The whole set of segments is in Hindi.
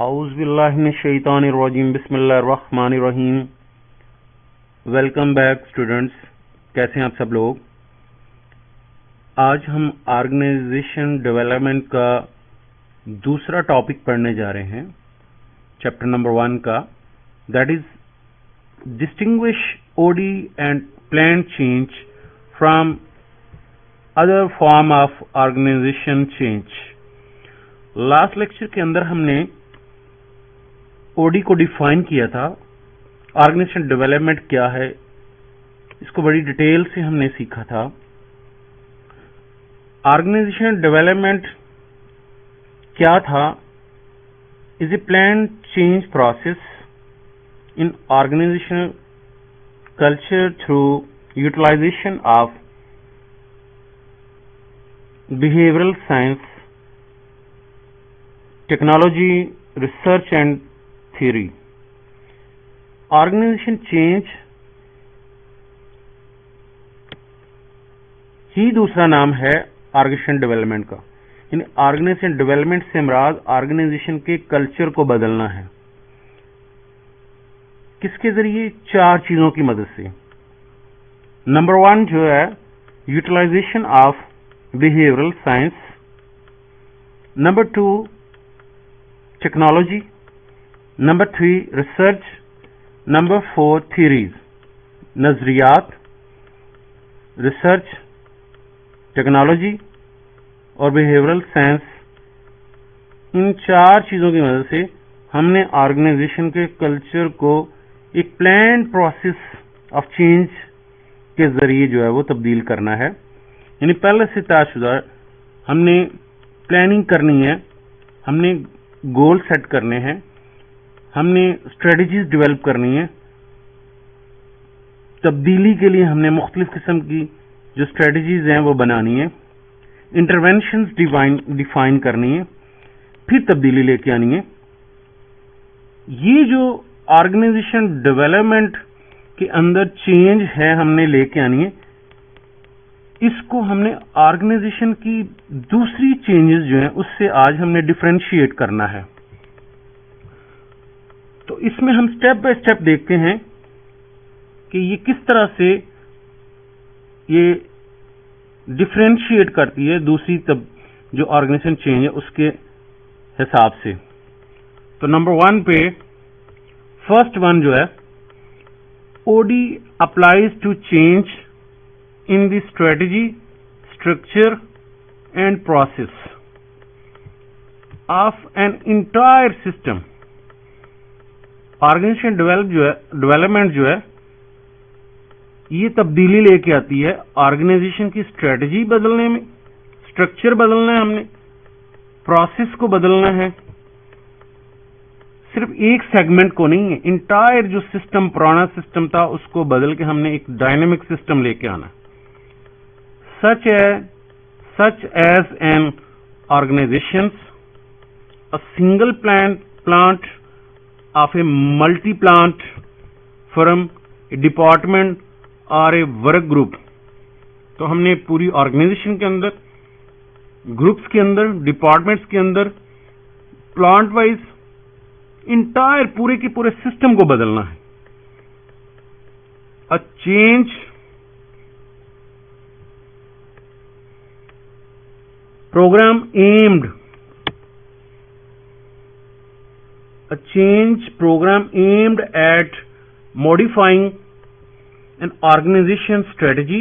औज़ुबिल्लाहिमिनश्शैतानिर्रजीम बिस्मिल्लाहिर्रहमानिर्रहीम। वेलकम बैक स्टूडेंट्स, कैसे हैं आप सब लोग। आज हम ऑर्गेनाइजेशन डेवलपमेंट का दूसरा टॉपिक पढ़ने जा रहे हैं, चैप्टर नंबर 1 का, that is distinguish OD and plan change from other form of organization change. Last lecture के अंदर हमने ओडी को डिफाइन किया था, ऑर्गेनाइजेशन डेवलपमेंट क्या है इसको बड़ी डिटेल से हमने सीखा था। ऑर्गेनाइजेशन डेवलपमेंट क्या था, is a plan change process in organisational culture through utilisation of behavioural science, technology, research and theory. Organisation change ही दूसरा नाम है ऑर्गेनाइजेशन डेवलपमेंट का। यानी ऑर्गेनाइजेशन डेवलपमेंट से मुराद ऑर्गेनाइजेशन के कल्चर को बदलना है। किसके जरिए? 4 चीजों की मदद से। नंबर 1 जो है utilisation of behavioural science, number 2 technology, number 3 research, number 4 theories. नजरियात, रिसर्च, टेक्नोलॉजी और बिहेवियरल साइंस, इन 4 चीजों की मदद से हमने ऑर्गेनाइजेशन के कल्चर को एक प्लान प्रोसेस ऑफ चेंज के जरिए जो है वो तब्दील करना है। यानी पहले से तयशुदा हमने प्लानिंग करनी है, हमने गोल सेट करने हैं, हमने स्ट्रेटजीज डेवलप करनी है। तब्दीली के लिए हमने मुख्तलिफ किस्म की जो स्ट्रेटजीज हैं वो बनानी है, इंटरवेंशंस डिफाइन करनी है, फिर तब्दीली लेके आनी है। ये जो ऑर्गेनाइजेशन डेवलपमेंट के अंदर चेंज है हमने लेके आनी है, इसको हमने ऑर्गेनाइजेशन की दूसरी चेंजेस जो हैं उससे आज हमने डिफरेंशिएट करना है। तो इसमें हम स्टेप बाय स्टेप देखते हैं कि ये किस तरह से ये डिफरेंशिएट करती है दूसरी तब जो ऑर्गेनाइजेशन चेंज है उसके हिसाब से। तो नंबर 1 पे फर्स्ट वन जो है, OD applies to change in the strategy, structure and process of an entire system। Organization development जो है ये तब्दीली लेके आती है ऑर्गेनाइजेशन की स्ट्रेटजी बदलने में, स्ट्रक्चर बदलना है हमने, प्रोसेस को बदलना है। सिर्फ एक सेगमेंट को नहीं है, इंटायर जो सिस्टम पुराना सिस्टम था उसको बदल के हमने एक डायनेमिक सिस्टम लेके आना है। such as an organizations, a single plant of a multi-plant firm, a department or a work group। तो हमने पूरी ऑर्गेनाइजेशन के अंदर, ग्रुप्स के अंदर, डिपार्टमेंट्स के अंदर, प्लांट वाइज इंटायर पूरे के पूरे सिस्टम को बदलना है। A change program aimed at modifying an organization strategy।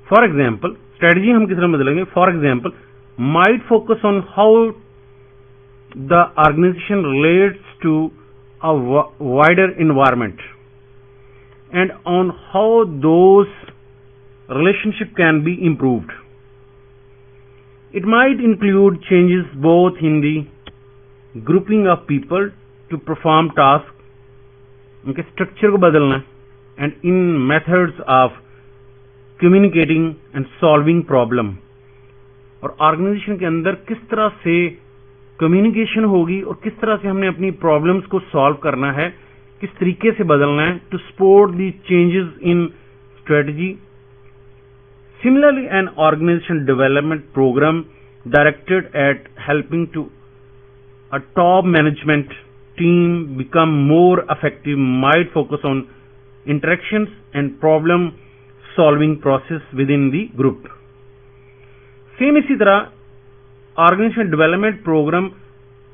for example, strategy हम किस तरह बदलेंगे? for example, might focus on how the organization relates to a wider environment and on how those relationships can be improved। It might include changes both in the grouping of people to perform tasks, उनके स्ट्रक्चर को बदलना है, and in methods of communicating and solving problem। और ऑर्गेनाइजेशन के अंदर किस तरह से कम्युनिकेशन होगी और किस तरह से हमने अपनी प्रॉब्लम्स को सॉल्व करना है, किस तरीके से बदलना है, to support the changes in strategy. Similarly, an organization development program directed at helping to a top management team become more effective might focus on interactions and problem solving process within the group. Same इसी तरह ऑर्गेनाइजेशन डेवलपमेंट प्रोग्राम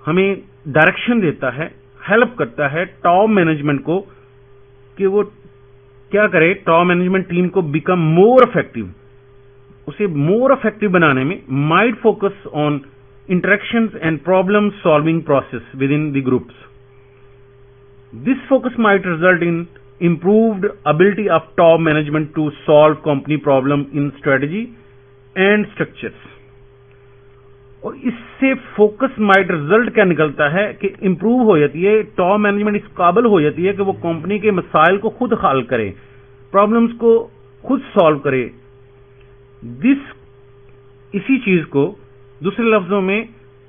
हमें डायरेक्शन देता है, हेल्प करता है टॉप मैनेजमेंट को कि वो क्या करे, टॉप मैनेजमेंट टीम को बिकम मोर इफेक्टिव, उसे मोर इफेक्टिव बनाने में might focus on interactions and problem solving process within the groups. This focus might result in improved ability of top management to solve company problem in strategy and structures. और इससे फोकस माइट रिजल्ट क्या निकलता है कि इंप्रूव हो जाती है, टॉप मैनेजमेंट इस काबिल हो जाती है कि वो कंपनी के मसाइल को खुद हल करे, प्रॉब्लम्स को खुद सॉल्व करे। इसी चीज को दूसरे लफ्जों में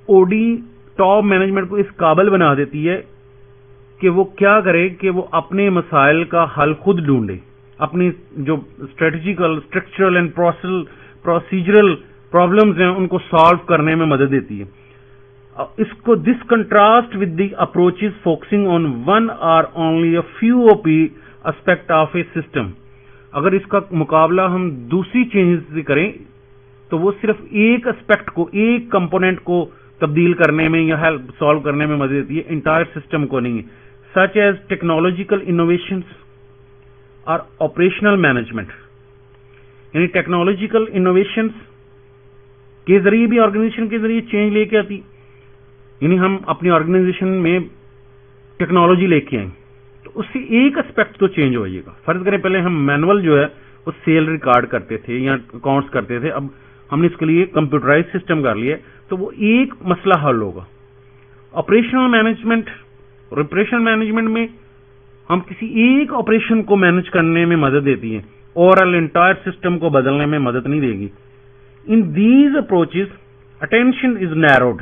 ओडी टॉप मैनेजमेंट को इस काबिल बना देती है कि वो क्या करे कि वो अपने मसाइल का हल खुद ढूंढे, अपनी जो strategical, structural and procedural problems हैं उनको सॉल्व करने में मदद देती है। इसको this contrast with the approaches focusing on one or only a few aspect of a system. अगर इसका मुकाबला हम दूसरी चेंजेस से करें तो वो सिर्फ एक एस्पेक्ट को, एक कंपोनेंट को तब्दील करने में या हेल्प सॉल्व करने में मदद देती है, इंटायर सिस्टम को नहीं। सच एज टेक्नोलॉजिकल इनोवेशंस और ऑपरेशनल मैनेजमेंट, यानी टेक्नोलॉजिकल इनोवेशंस के जरिए भी ऑर्गेनाइजेशन के जरिए चेंज लेके आती, यानी हम अपनी ऑर्गेनाइजेशन में टेक्नोलॉजी लेके आए तो उससे एक एस्पेक्ट तो चेंज हो जाएगा। फर्ज करें पहले हम मैनुअल जो है वो सेल रिकॉर्ड करते थे या अकाउंट्स करते थे, अब हमने इसके लिए कंप्यूटराइज सिस्टम कर लिया तो वो एक मसला हल होगा। ऑपरेशनल मैनेजमेंट और ऑपरेशनल मैनेजमेंट में हम किसी एक ऑपरेशन को मैनेज करने में मदद देती है, ओवरऑल एंटायर सिस्टम को बदलने में मदद नहीं देगी। In these approaches attention is narrowed,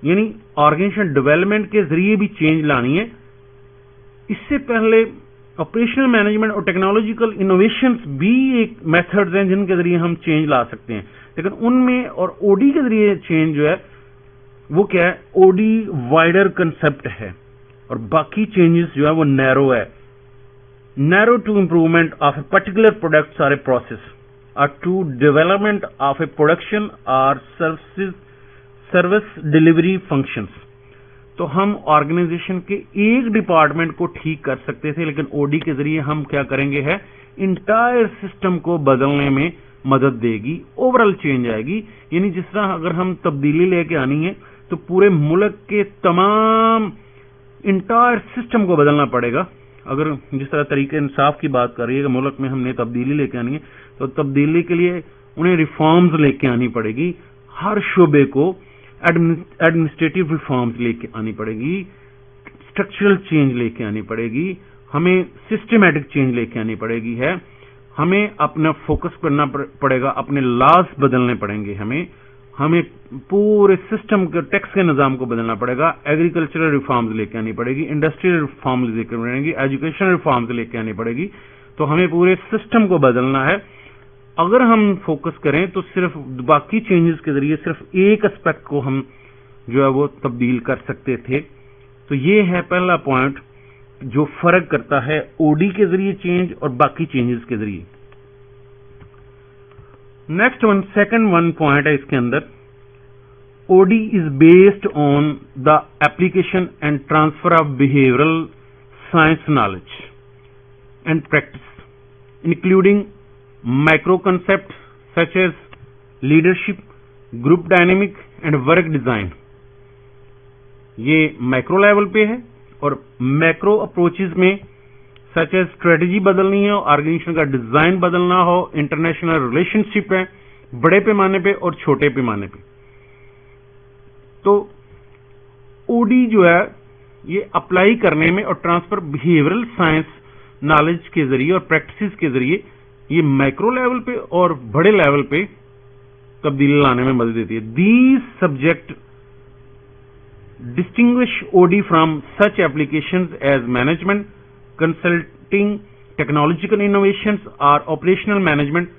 यानी ऑर्गेनाइजेशन डेवलपमेंट के जरिए भी चेंज लानी है। इससे पहले ऑपरेशनल मैनेजमेंट और टेक्नोलॉजिकल इनोवेशंस भी एक मेथड्स हैं जिनके जरिए हम चेंज ला सकते हैं, लेकिन उनमें और ओडी के जरिए चेंज जो है वो क्या है, ओडी वाइडर कंसेप्ट है और बाकी चेंजेस जो है वो नैरो है। Narrow to improvement of a particular product और ए प्रोसेस और to development of a production और सर्विस डिलीवरी फंक्शंस। तो हम ऑर्गेनाइजेशन के एक डिपार्टमेंट को ठीक कर सकते थे, लेकिन ओडी के जरिए हम क्या करेंगे है इंटायर सिस्टम को बदलने में मदद देगी, ओवरऑल चेंज आएगी। यानी जिस तरह अगर हम तब्दीली लेके आनी है तो पूरे मुल्क के तमाम इंटायर सिस्टम को बदलना पड़ेगा। अगर जिस तरह तरीके इंसाफ की बात कर रही है कि मुल्क में हमने तब्दीली लेके आनी है तो तब्दीली के लिए उन्हें रिफॉर्म्स लेके आनी पड़ेगी, हर शोबे को एडमिनिस्ट्रेटिव रिफॉर्म्स लेके आनी पड़ेगी, स्ट्रक्चरल चेंज लेके आनी पड़ेगी, हमें सिस्टमैटिक चेंज लेके आनी पड़ेगी है, हमें अपना फोकस करना पड़ेगा, अपने लॉज बदलने पड़ेंगे, हमें पूरे सिस्टम के टैक्स के निजाम को बदलना पड़ेगा, एग्रीकल्चरल रिफॉर्म्स लेके आनी पड़ेगी, इंडस्ट्रियल रिफॉर्म्स लेके पड़ेंगी, एजुकेशनल रिफॉर्म्स लेके आनी पड़ेगी। तो हमें पूरे सिस्टम को बदलना है। अगर हम फोकस करें तो सिर्फ बाकी चेंजेस के जरिए सिर्फ एक एस्पेक्ट को हम जो है वो तब्दील कर सकते थे। तो ये है पहला पॉइंट जो फर्क करता है ओडी के जरिए चेंज और बाकी चेंजेस के जरिए। Next one, second one point है इसके अंदर, OD is based on the application and transfer of behavioural science knowledge and practice including micro concepts such as leadership, group dynamic and work design। ये माइक्रो लेवल पे है और मैक्रो अप्रोचेस में सच एज स्ट्रेटेजी बदलनी है, ऑर्गेनाइजेशन का डिजाइन बदलना हो, इंटरनेशनल रिलेशनशिप है बड़े पैमाने पे और छोटे पैमाने पे। तो ओडी जो है ये अप्लाई करने में और ट्रांसफर बिहेवियरल साइंस नॉलेज के जरिए और प्रैक्टिस के जरिए ये माइक्रो लेवल पे और बड़े लेवल पे तब्दीली लाने में मदद देती है। These subject distinguish OD from such applications as management, consulting, technological innovations और ऑपरेशनल मैनेजमेंट।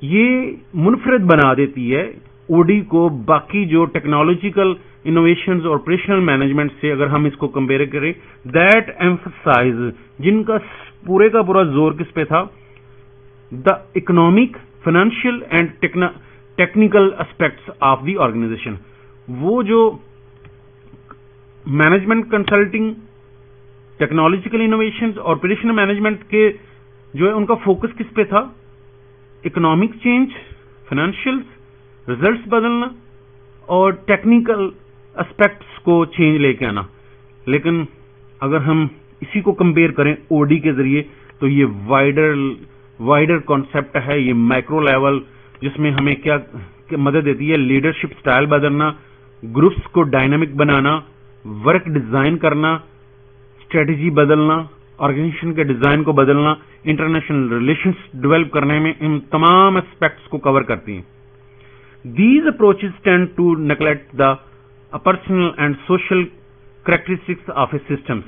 ये मुनफरद बना देती है ओडी को बाकी जो टेक्नोलॉजिकल इनोवेशंस और ऑपरेशनल मैनेजमेंट से अगर हम इसको कंपेयर करें, दैट एम्फसाइज, जिनका पूरे का पूरा जोर किस पे था, the economic, financial and technical aspects of the organization. वो जो मैनेजमेंट कंसल्टिंग, टेक्नोलॉजिकल इनोवेशंस और ऑपरेशनल मैनेजमेंट के जो है उनका फोकस किस पे था, इकोनॉमिक चेंज, फाइनेंशियल रिजल्ट्स बदलना और टेक्निकल एस्पेक्ट्स को चेंज लेके आना। लेकिन अगर हम इसी को कंपेयर करें ओडी के जरिए तो ये वाइडर कॉन्सेप्ट है, ये माइक्रो लेवल, जिसमें हमें क्या मदद देती है, लीडरशिप स्टाइल बदलना, ग्रुप्स को डायनामिक बनाना, वर्क डिजाइन करना, स्ट्रेटेजी बदलना, ऑर्गेनाइजेशन के डिजाइन को बदलना, इंटरनेशनल रिलेशंस डेवलप करने में इन तमाम एस्पेक्ट्स को कवर करती हैं। These approaches tend to neglect the personal and social characteristics of a systems,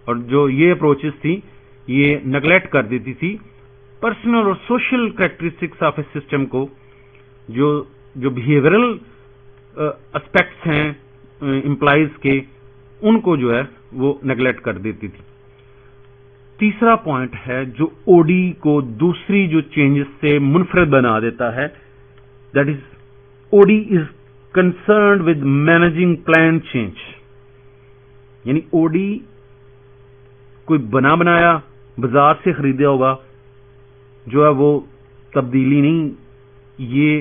और जो ये अप्रोचेस थी ये नेग्लेक्ट कर देती थी पर्सनल और social characteristics of a system को, जो बिहेवियरल एस्पेक्ट्स हैं एम्प्लॉइज के, उनको जो है वो नेग्लेक्ट कर देती थी। तीसरा पॉइंट है जो ओडी को दूसरी जो चेंजेस से मुनफरद बना देता है, that is OD is concerned with managing plan change. यानी ओडी कोई बना बनाया बाजार से खरीदा होगा जो है वो तब्दीली नहीं, ये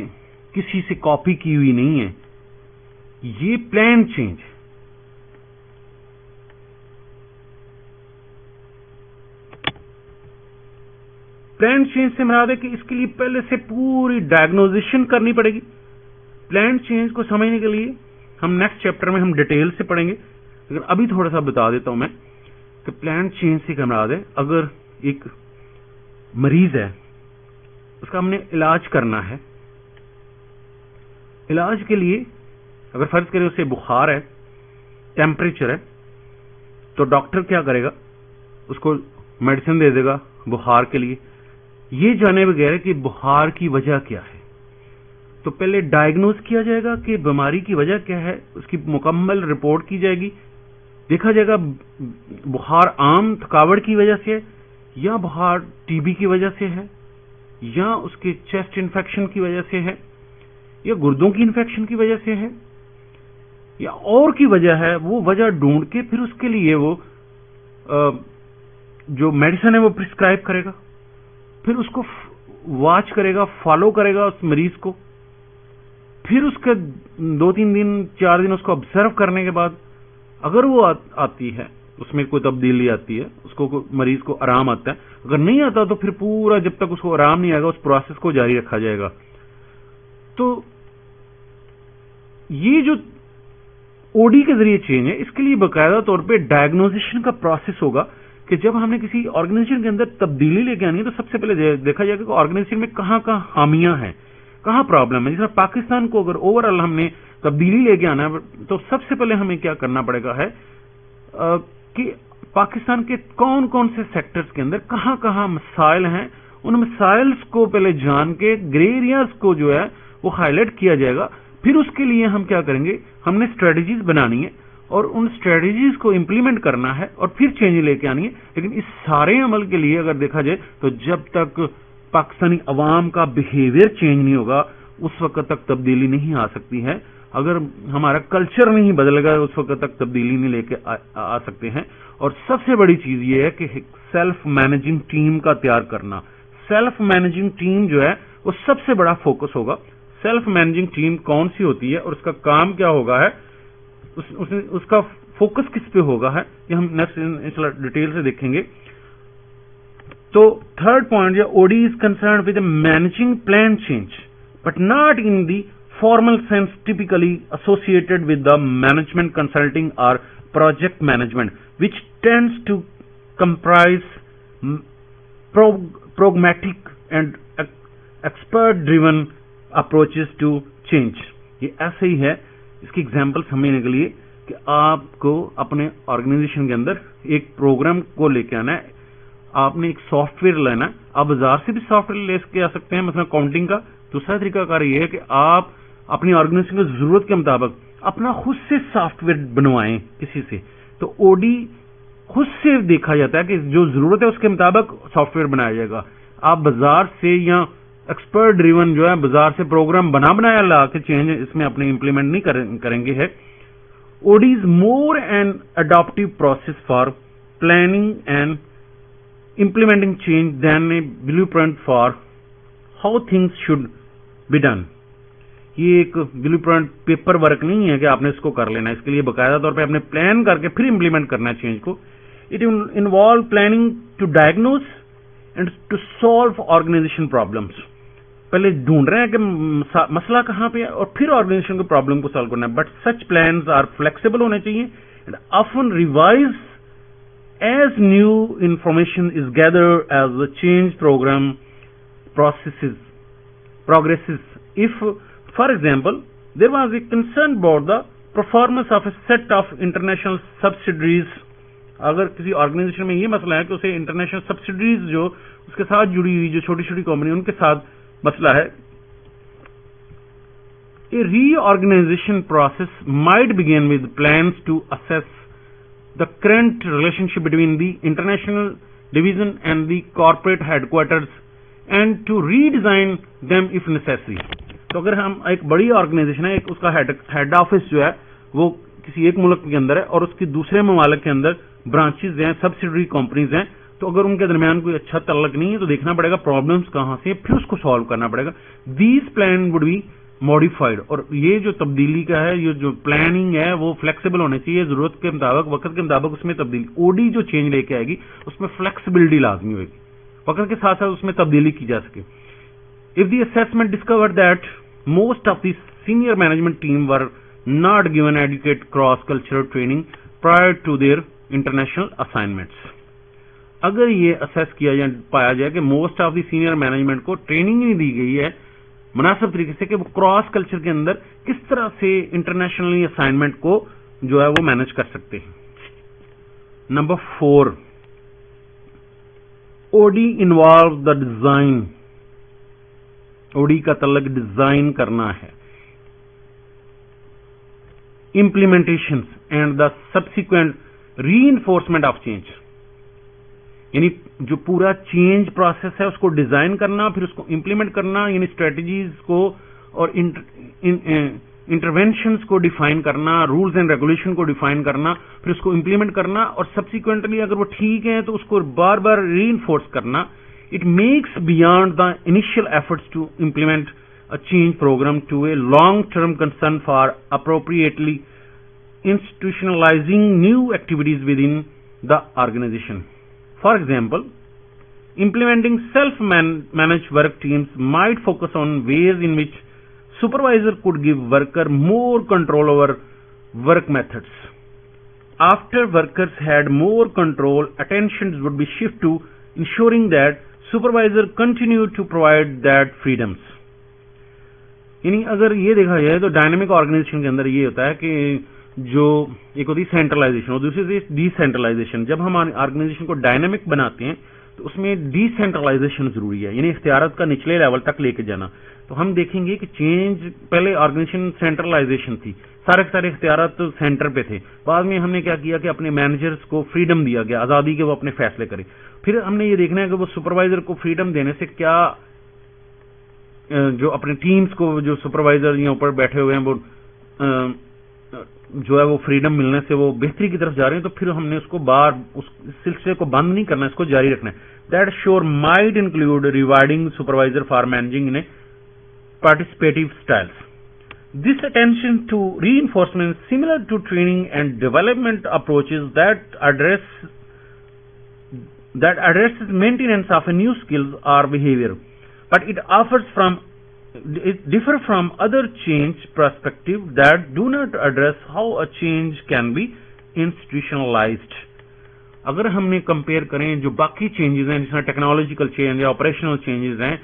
किसी से कॉपी की हुई नहीं है, ये प्लान चेंज। प्लान चेंज से मराद है कि इसके लिए पहले से पूरी डायग्नोसिशन करनी पड़ेगी। प्लान चेंज को समझने के लिए हम नेक्स्ट चैप्टर में हम डिटेल से पढ़ेंगे, लेकिन अभी थोड़ा सा बता देता हूं मैं कि प्लान चेंज से क्या मराद है। अगर एक मरीज है, उसका हमने इलाज करना है, इलाज के लिए अगर फर्ज करें उसे बुखार है, टेम्परेचर है, तो डॉक्टर क्या करेगा, उसको मेडिसिन दे देगा बुखार के लिए, ये जाने बगैर कि बुखार की वजह क्या है। तो पहले डायग्नोज किया जाएगा कि बीमारी की वजह क्या है, उसकी मुकम्मल रिपोर्ट की जाएगी, देखा जाएगा बुखार आम थकावट की वजह से है या बुखार टीबी की वजह से है या उसके चेस्ट इन्फेक्शन की वजह से है या गुर्दों की इन्फेक्शन की वजह से है या और की वजह है। वो वजह ढूंढ के फिर उसके लिए वो जो मेडिसिन है वो प्रिस्क्राइब करेगा, फिर उसको वॉच करेगा, फॉलो करेगा उस मरीज को, फिर उसके 2-3 दिन 4 दिन उसको ऑब्जर्व करने के बाद अगर वो आती है, उसमें कोई तब्दीली आती है, उसको मरीज को आराम आता है, अगर नहीं आता तो फिर पूरा जब तक उसको आराम नहीं आएगा उस प्रोसेस को जारी रखा जाएगा। तो ये जो ओडी के जरिए चेंज है, इसके लिए बाकायदा तौर पे डायग्नोसिशन का प्रोसेस होगा कि जब हमने किसी ऑर्गेनाइजेशन के अंदर तब्दीली लेके आनी है तो सबसे पहले देखा जाएगा कि ऑर्गेनाइजेशन में कहाँ कहाँ खामियां हैं, कहाँ प्रॉब्लम है। जैसे पाकिस्तान को अगर ओवरऑल हमने तब्दीली लेके आना है तो सबसे पहले हमें क्या करना पड़ेगा है कि पाकिस्तान के कौन कौन से सेक्टर्स के अंदर कहाँ कहाँ मसाइल हैं, उन मसाइल्स को पहले जान के ग्रे एरियाज को जो है वो हाईलाइट किया जाएगा। फिर उसके लिए हम क्या करेंगे, हमने स्ट्रेटजीज बनानी है और उन स्ट्रेटजीज को इंप्लीमेंट करना है और फिर चेंज लेके आनी है। लेकिन इस सारे अमल के लिए अगर देखा जाए तो जब तक पाकिस्तानी अवाम का बिहेवियर चेंज नहीं होगा उस वक्त तक तब्दीली नहीं आ सकती है। अगर हमारा कल्चर नहीं बदलेगा उस वक्त तक तब्दीली नहीं लेके आ सकते हैं। और सबसे बड़ी चीज ये है कि सेल्फ मैनेजिंग टीम का तैयार करना। सेल्फ मैनेजिंग टीम जो है वो सबसे बड़ा फोकस होगा। सेल्फ मैनेजिंग टीम कौन सी होती है और उसका काम क्या होगा है, उसका फोकस किस पे होगा है, ये हम नेक्स्ट डिटेल से देखेंगे। तो third point, OD is concern with managing plan change but not in the formal sense typically associated with the management consulting or project management, which tends to comprise pragmatic and expert driven approaches to change। ये ऐसे ही है। इसकी एग्जांपल समझने के लिए कि आपको अपने ऑर्गेनाइजेशन के अंदर एक प्रोग्राम को लेके आना है, आपने एक सॉफ्टवेयर लेना है। आप बाजार से भी सॉफ्टवेयर ले के आ सकते हैं, मतलब अकाउंटिंग का। दूसरा तरीकाकार ये है कि आप अपनी ऑर्गेनाइजेशन की जरूरत के मुताबिक अपना खुद से सॉफ्टवेयर बनवाएं किसी से, तो ओडी खुद से देखा जाता है कि जो जरूरत है उसके मुताबिक सॉफ्टवेयर बनाया जाएगा। आप बाजार से या एक्सपर्ट ड्रिवन जो है बाजार से प्रोग्राम बनाया ला के चेंज इसमें अपने इंप्लीमेंट नहीं करेंगे है। OD is more an adaptive process for planning and implementing change than a blueprint for how things should be done। ये एक ब्लूप्रिंट पेपर वर्क नहीं है कि आपने इसको कर लेना, इसके लिए बकायदा तौर पे आपने प्लान करके फिर इंप्लीमेंट करना है चेंज को। It involve planning to diagnose and to solve organization problems. पहले ढूंढ रहे हैं कि मसला कहाँ पे है और फिर ऑर्गेनाइजेशन के प्रॉब्लम को सॉल्व करना है। But such plans are flexible होने चाहिए and often revise as new information is gathered as the change program progresses. If, for example, there was a concern about the performance of a set of international subsidiaries, अगर किसी ऑर्गेनाइजेशन में ये मसला है कि उसे इंटरनेशनल सब्सिडीज जो उसके साथ जुड़ी हुई जो छोटी छोटी कंपनी उनके साथ मसला है, a reorganization process might begin with plans to assess the current relationship between the international division and the corporate headquarters and to redesign them if necessary। तो अगर हम एक बड़ी ऑर्गेनाइजेशन है, एक उसका हेड ऑफिस जो है वो किसी एक मुल्क के अंदर है और उसकी दूसरे ममालिक के अंदर ब्रांचेज हैं, सब्सिडरी कंपनीज हैं, तो अगर उनके दरमियान कोई अच्छा तल्लक नहीं है तो देखना पड़ेगा प्रॉब्लम्स कहां से, फिर उसको सॉल्व करना पड़ेगा। These plan would be modified. और ये जो तब्दीली का है, ये जो प्लानिंग है वो फ्लेक्सिबल होने चाहिए, जरूरत के मुताबिक वक्त के मुताबिक उसमें तब्दीली। ओडी जो चेंज लेके आएगी उसमें फ्लेक्सिबिलिटी लाजमी होगी, वक्त के साथ साथ उसमें तब्दीली की जा सके। If the assessment discover that most of the senior management team were not given adequate cross cultural training prior to their international assignments, अगर ये असेस किया जाए पाया जाए कि most of the senior management को ट्रेनिंग नहीं दी गई है मुनासिब तरीके से कि वो क्रॉस कल्चर के अंदर किस तरह से इंटरनेशनली असाइनमेंट को जो है वो मैनेज कर सकते हैं। Number 4, OD involve the design. OD का तल्लक डिजाइन करना है, implementation and the subsequent reinforcement of change, यानी जो पूरा चेंज प्रोसेस है उसको डिजाइन करना, फिर उसको इंप्लीमेंट करना, यानी स्ट्रेटजीज को और इंटरवेंशंस को डिफाइन करना, रूल्स एंड रेगुलेशन को डिफाइन करना, फिर उसको इंप्लीमेंट करना और सब्सिक्वेंटली अगर वो ठीक है तो उसको बार बार रीइंफोर्स करना। It makes beyond the initial efforts to implement a change programme to a long term concern for appropriately institutionalizing new activities within the organization. For example, implementing self-managed work teams might focus on ways in which supervisor could give worker more control over work methods. After workers had more control, attention would be shifted to ensuring that supervisor continued to provide that freedoms. यानी अगर ये देखा जाए तो डायनेमिक ऑर्गेनाइजेशन के अंदर ये होता है कि जो एक होती है सेंट्रलाइजेशन और दूसरी डिसेंट्रलाइजेशन। जब हम ऑर्गेनाइजेशन को डायनेमिक बनाते हैं तो उसमें डिसेंट्रलाइजेशन जरूरी है, यानी इख्तियारत का निचले लेवल तक लेके जाना। तो हम देखेंगे कि चेंज, पहले ऑर्गेनाइजेशन सेंट्रलाइजेशन थी, सारे इख्तियारत तो सेंटर पे थे। बाद में हमने क्या किया कि अपने मैनेजर्स को फ्रीडम दिया गया, आजादी के वो अपने फैसले करें। फिर हमने ये देखना है कि वो सुपरवाइजर को फ्रीडम देने से क्या जो अपने टीम्स को जो सुपरवाइजर यहाँ ऊपर बैठे हुए हैं वो जो है वो फ्रीडम मिलने से वो बेहतरी की तरफ जा रहे हैं, तो फिर हमने उसको उस सिलसिले को बंद नहीं करना, इसको जारी रखना है। That sure might include rewarding supervisor for managing in a participative styles. This attention to reinforcement similar to training and development approaches that addresses maintenance of a new skills or behavior, but it differ from other change perspective that do not address how a change can be institutionalized. अगर हमने कंपेयर करें जो बाकी चेंजेस हैं जिसमें टेक्नोलॉजिकल चेंज या ऑपरेशनल चेंजेस हैं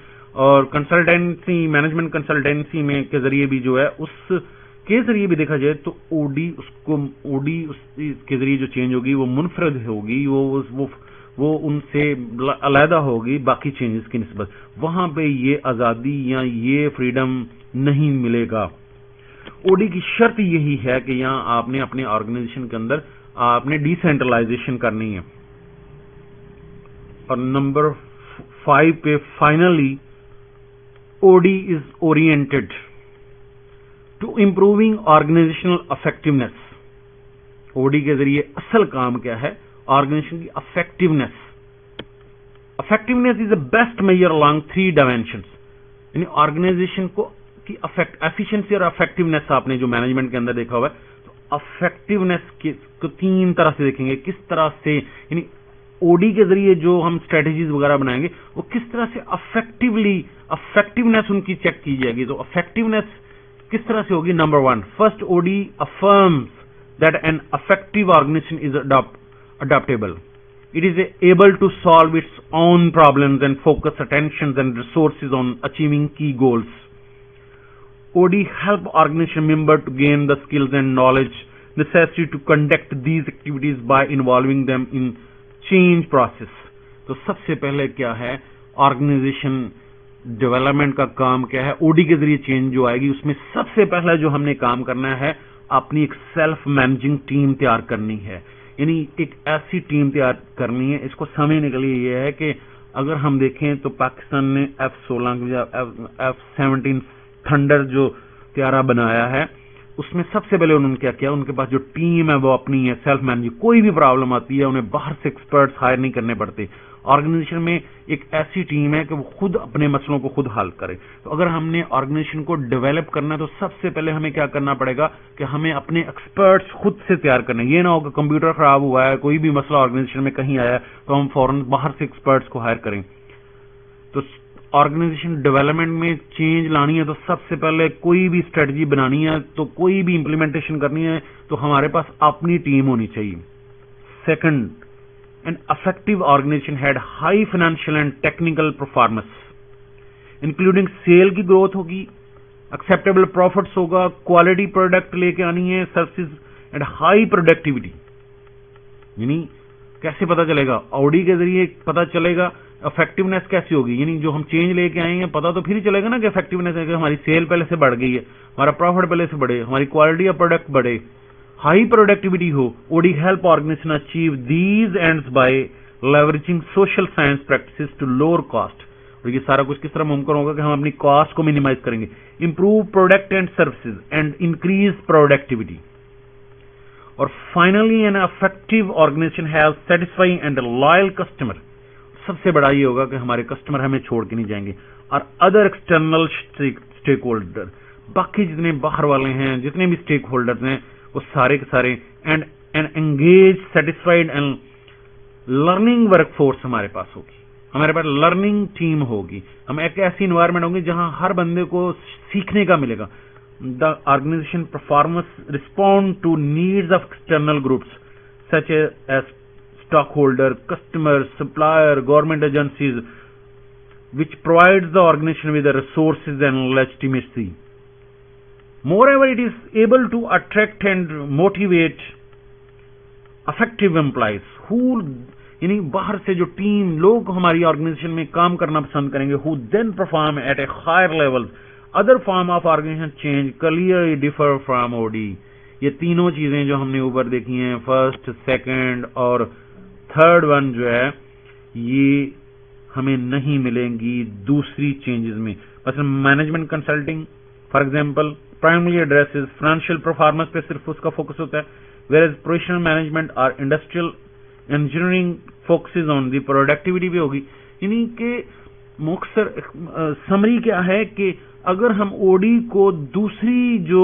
और कंसल्टेंसी, मैनेजमेंट कंसल्टेंसी में के जरिए भी जो है उसके जरिए भी देखा जाए तो ओडी के जरिए जो चेंज होगी वो मुनफरद होगी, वो उनसे अलहदा होगी बाकी चेंजेस की निस्बत। वहां पे ये आजादी या ये फ्रीडम नहीं मिलेगा। ओडी की शर्त यही है कि यहाँ आपने अपने ऑर्गेनाइजेशन के अंदर आपने डिसेंट्रलाइजेशन करनी है। और नंबर 5 पे finally OD is oriented to improving organizational effectiveness. OD के जरिए असल काम क्या है? ऑर्गेनाइजेशन की effectiveness. Effectiveness is the best measure along 3 dimensions. यानी ऑर्गेनाइजेशन को की एफिशिएंसी और इफेक्टिवनेस आपने जो मैनेजमेंट के अंदर देखा हुआ है, तो इफेक्टिवनेस को 3 तरह से देखेंगे। किस तरह से, यानी ओडी के जरिए जो हम स्ट्रेटेजीज वगैरह बनाएंगे वो किस तरह से इफेक्टिवनेस उनकी चेक की जाएगी। तो इफेक्टिवनेस किस तरह से होगी? Number 1, first OD affirms that an effective organisation is adaptable. It is able to solve its own problems and focus attentions and resources on achieving key goals. OD help organization member to gain the skills and knowledge necessary to conduct these activities by involving them in change process. तो सबसे पहले क्या है? ऑर्गेनाइजेशन डेवलपमेंट का काम क्या है? ओडी के जरिए चेंज जो आएगी उसमें सबसे पहला जो हमने काम करना है, अपनी एक सेल्फ मैनेजिंग टीम तैयार करनी है। यानी एक ऐसी टीम तैयार करनी है। इसको समझने के लिए यह है कि अगर हम देखें तो पाकिस्तान ने F-16 या F-17 थंडर जो त्यारा बनाया है, उसमें सबसे पहले उन्होंने क्या किया? उनके पास जो टीम है वो अपनी है, सेल्फ मैनेज। कोई भी प्रॉब्लम आती है उन्हें बाहर से एक्सपर्ट्स हायर नहीं करने पड़ते। ऑर्गेनाइजेशन में एक ऐसी टीम है कि वो खुद अपने मसलों को खुद हल करे। तो अगर हमने ऑर्गेनाइजेशन को डेवलप करना है तो सबसे पहले हमें क्या करना पड़ेगा कि हमें अपने एक्सपर्ट्स खुद से तैयार करने। ये ना हो कि कंप्यूटर खराब हुआ है, कोई भी मसला ऑर्गेनाइजेशन में कहीं आया तो हम फौरन बाहर से एक्सपर्ट्स को हायर करें। तो ऑर्गेनाइजेशन डेवलपमेंट में चेंज लानी है तो सबसे पहले कोई भी स्ट्रेटजी बनानी है, तो कोई भी इंप्लीमेंटेशन करनी है तो हमारे पास अपनी टीम होनी चाहिए। Second, an effective organization had high financial and technical performance, including sale की ग्रोथ होगी, एक्सेप्टेबल प्रॉफिट्स होगा, क्वालिटी प्रोडक्ट लेके आनी है, सर्विसेज एंड हाई प्रोडक्टिविटी। यानी कैसे पता चलेगा? ओडी के जरिए पता चलेगा। इफेक्टिवनेस कैसी होगी? यानी जो हम चेंज लेके आएंगे पता तो फिर ही चलेगा ना कि इफेक्टिवनेस है, कि हमारी सेल पहले से बढ़ गई है, हमारा प्रॉफिट पहले से बढ़े, हमारी क्वालिटी ऑफ प्रोडक्ट बढ़े, हाई प्रोडक्टिविटी हो। OD help organization achieve these ends by leveraging social science practices to lower cost. और ये सारा कुछ किस तरह मुमकिन होगा कि हम अपनी कॉस्ट को मिनिमाइज करेंगे, improve product and services and increase productivity. और finally an effective organisation has satisfying and loyal customer. सबसे बड़ा ये होगा कि हमारे कस्टमर हमें छोड़ के नहीं जाएंगे। और अदर एक्सटर्नल स्टेक होल्डर, बाकी जितने बाहर वाले हैं, जितने भी स्टेक होल्डर्स हैं, वो सारे के सारे, and an engage satisfied and learning workforce हमारे पास होगी, हमारे पास लर्निंग टीम होगी। हम एक ऐसी इन्वायरमेंट होंगे जहां हर बंदे को सीखने का मिलेगा। The organization performance respond to needs of external groups such as stock holder, customer, supplier, government agencies, which provides the organization with the resources and legitimacy. Moreover, it is able to attract and motivate effective employees who, यानी बाहर से जो टीम लोग हमारी ऑर्गेनाइजेशन में काम करना पसंद करेंगे, who then perform at a higher level. Other form of organization change clearly differ from OD. ये तीनों चीजें जो हमने ऊपर देखी हैं, फर्स्ट, सेकंड और थर्ड वन जो है, ये हमें नहीं मिलेंगी दूसरी चेंजेस में। मतलब management consulting for example primary addresses financial performance पे सिर्फ उसका फोकस होता है, वेयर प्रोफेशनल मैनेजमेंट और industrial engineering focuses on the productivity भी होगी। यानी कि मुख्तर समरी क्या है कि अगर हम ओडी को दूसरी जो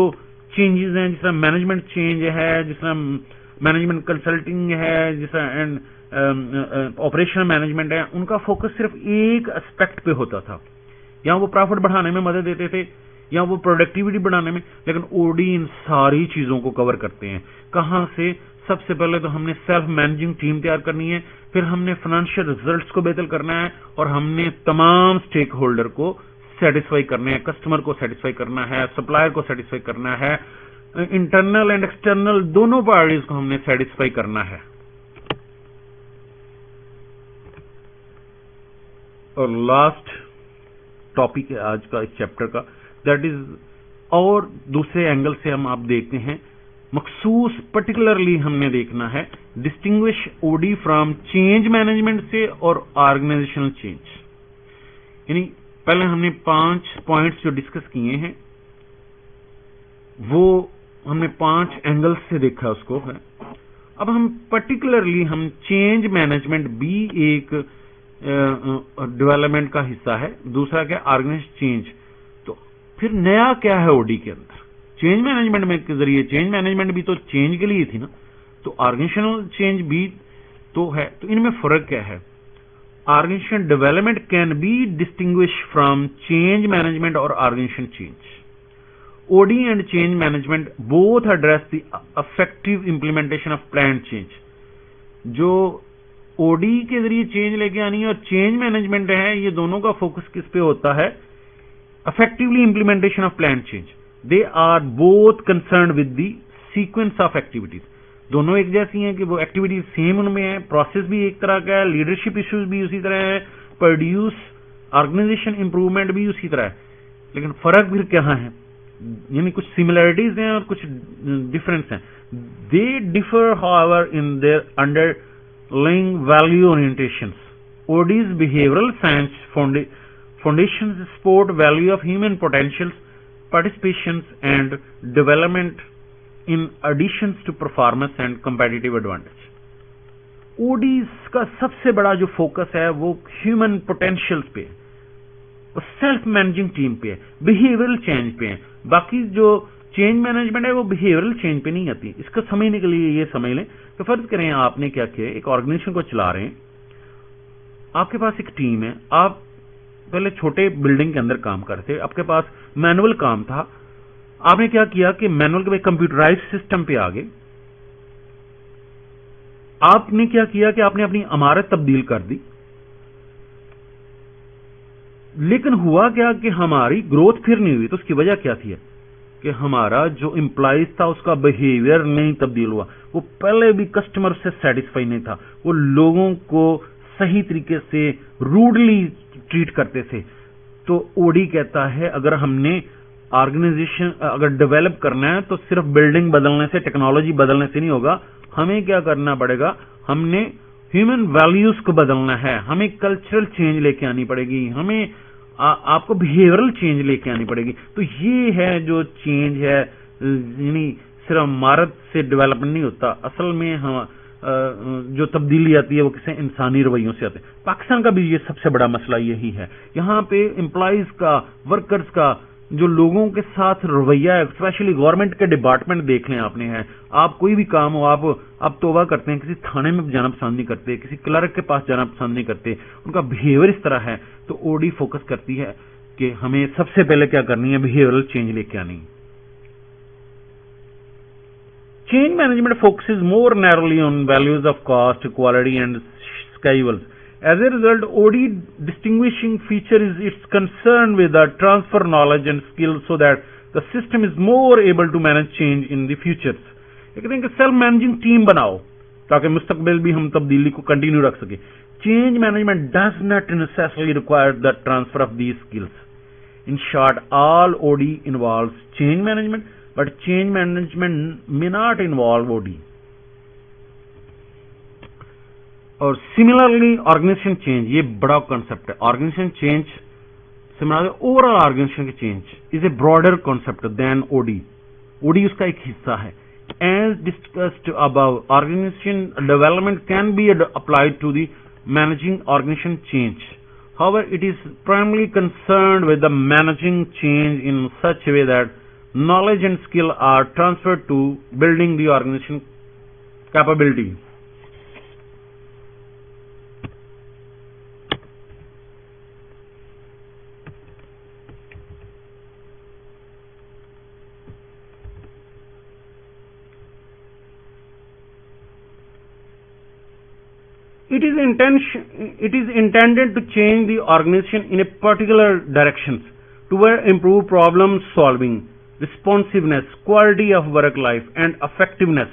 चेंजेस हैं, जिस तरह मैनेजमेंट चेंज है, जिस तरह मैनेजमेंट कंसल्टिंग है, जिस तरह ऑपरेशनल मैनेजमेंट है, उनका फोकस सिर्फ एक एस्पेक्ट पे होता था। या वो प्रॉफिट बढ़ाने में मदद देते थे या वो प्रोडक्टिविटी बढ़ाने में, लेकिन ओडी इन सारी चीजों को कवर करते हैं। कहां से? सबसे पहले तो हमने सेल्फ मैनेजिंग टीम तैयार करनी है, फिर हमने फाइनेंशियल रिजल्ट्स को बेहतर करना है, और हमने तमाम स्टेक होल्डर को सेटिस्फाई करना है, कस्टमर को सेटिस्फाई करना है, सप्लायर को सेटिस्फाई करना है, इंटरनल एंड एक्सटर्नल दोनों पार्टीज को हमने सेटिस्फाई करना है। और लास्ट टॉपिक है आज का इस चैप्टर का, दैट इज और दूसरे एंगल से हम आप देखते हैं मखसूस पर्टिकुलरली हमने देखना है distinguish OD from change management से और ऑर्गेनाइजेशनल चेंज। यानी पहले हमने 5 पॉइंट्स जो डिस्कस किए हैं वो हमने 5 एंगल्स से देखा उसको है। अब हम पर्टिकुलरली हम चेंज मैनेजमेंट भी एक डेवलपमेंट का हिस्सा है, दूसरा क्या ऑर्गेनाइजेशन चेंज। तो फिर नया क्या है ओडी के अंदर? चेंज मैनेजमेंट में के जरिए चेंज मैनेजमेंट भी तो चेंज के लिए थी ना, तो ऑर्गेनाइजेशनल चेंज भी तो है। तो इनमें फर्क क्या है? Organisation development can be distinguish from change management और organisation change. OD and change management both address the effective implementation of planned change। जो OD के जरिए चेंज लेके आनी है और चेंज मैनेजमेंट है, ये दोनों का फोकस किस पे होता है? effectively implementation of planned change। they are both concerned with the sequence of activities। दोनों एक जैसी हैं कि वो एक्टिविटीज सेम उनमें है, प्रोसेस भी एक तरह का है, लीडरशिप इश्यूज भी उसी तरह है, प्रोड्यूस ऑर्गेनाइजेशन इंप्रूवमेंट भी उसी तरह है। लेकिन फर्क फिर क्या है? यानी कुछ सिमिलरिटीज हैं और कुछ डिफरेंस हैं। They differ however in their underlying value orientations. OD's behavioural science foundations support value of human potentials, participations and development in additions to performance and competitive advantage. OD's का सबसे बड़ा जो फोकस है वो ह्यूमन पोटेंशियल्स पे है, सेल्फ मैनेजिंग टीम पे है, बिहेवियरल चेंज पे है। बाकी जो चेंज मैनेजमेंट है वो बिहेवियरल चेंज पे नहीं आती। इसको समझने के लिए ये समझ लें कि फर्ज करें आपने क्या किया, एक ऑर्गेनाइजेशन को चला रहे हैं, आपके पास एक टीम है, आप पहले छोटे बिल्डिंग के अंदर काम करते, आपके पास मैनुअल काम था, आपने क्या किया कि मैनुअल के कंप्यूटराइज सिस्टम पे आ गए। आपने क्या किया कि आपने अपनी इमारत तब्दील कर दी, लेकिन हुआ क्या कि हमारी ग्रोथ फिर नहीं हुई। तो उसकी वजह क्या थी कि हमारा जो एम्प्लॉइज था उसका बिहेवियर नहीं तब्दील हुआ। वो पहले भी कस्टमर से सेटिस्फाई नहीं था, वो लोगों को सही तरीके से रूडली ट्रीट करते थे। तो ओडी कहता है अगर हमने ऑर्गेनाइजेशन अगर डेवलप करना है तो सिर्फ बिल्डिंग बदलने से, टेक्नोलॉजी बदलने से नहीं होगा, हमें क्या करना पड़ेगा? हमने ह्यूमन वैल्यूज को बदलना है, हमें कल्चरल चेंज लेके आनी पड़ेगी, हमें आपको बिहेवियरल चेंज लेके आनी पड़ेगी। तो ये है जो चेंज है, यानी सिर्फ इमारत से डेवलपमेंट नहीं होता, असल में हम जो तब्दीली आती है वो किसी इंसानी रवैयों से आते हैं। पाकिस्तान का भी ये सबसे बड़ा मसला यही है। यहाँ पे एम्प्लॉइज का, वर्कर्स का जो लोगों के साथ रवैया है, स्पेशली गवर्नमेंट के डिपार्टमेंट देख लें आपने है, आप कोई भी काम हो, आप तौबा करते हैं, किसी थाने में जाना पसंद नहीं करते, किसी क्लर्क के पास जाना पसंद नहीं करते, उनका बिहेवियर इस तरह है। तो ओडी फोकस करती है कि हमें सबसे पहले क्या करनी है? बिहेवियरल चेंज लेके आनी। Change management focuses more narrowly on values of cost, quality and scales. As a result, OD distinguishing feature is its concern with the transfer knowledge and skills so that the system is more able to manage change in the futures। ये कहते हैं कि सेल्फ मैनेजिंग टीम बनाओ ताकि मुस्तकबिल भी हम तब्दीली को कंटिन्यू रख सके। Change management does not necessarily require the transfer of these skills. In short, all OD involves change management, but change management may not involve OD। और सिमिलरली ऑर्गेनाइजेशन चेंज, ये बड़ा कॉन्सेप्ट है। Organisation change similarly overall organisation के change is a broader concept than OD. OD उसका एक हिस्सा है। As discussed above, organisation development can be applied to the managing organisation change. However, it is primarily concerned with the managing change in such a way that knowledge and skill are transferred to building the organization capability। It is intended to change the organization in a particular direction toward improved problem solving, responsiveness, quality of work life, and effectiveness.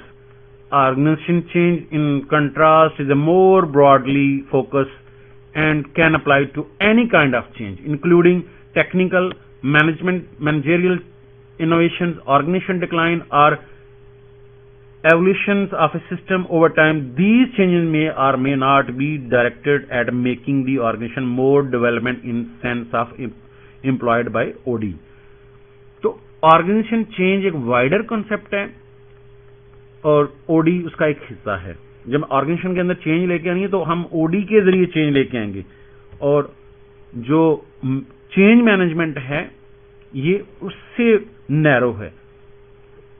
Organization change, in contrast, is a more broadly focused and can apply to any kind of change, including technical, managerial innovations, organization decline, or evolutions of a system over time, these changes may or may not be directed at making the organization more development in sense of employed by OD. तो ऑर्गेनाइजेशन चेंज एक वाइडर कॉन्सेप्ट है और ओडी उसका एक हिस्सा है। जब ऑर्गेनाइजेशन के अंदर चेंज लेके आएंगे तो हम ओडी के जरिए चेंज लेके आएंगे, और जो चेंज मैनेजमेंट है ये उससे नैरो है,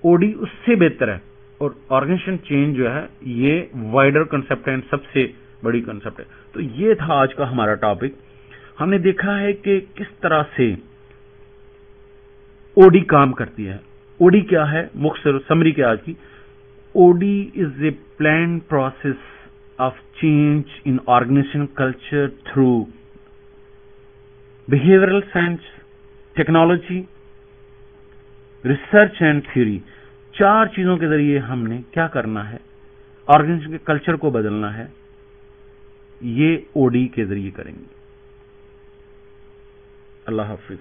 ओडी उससे बेहतर है, और ऑर्गेनाइजेशन चेंज जो है ये वाइडर कंसेप्ट है, सबसे बड़ी कंसेप्ट है। तो ये था आज का हमारा टॉपिक। हमने देखा है कि किस तरह से ओडी काम करती है। ओडी क्या है, मुख्य समरी क्या आज की, OD is a planned process of change in organisation culture through behavioural science, technology, research and theory. 4 चीजों के जरिए हमने क्या करना है, ऑर्गेनाइजेशन के कल्चर को बदलना है, ये ओडी के जरिए करेंगे। अल्लाह हाफिज।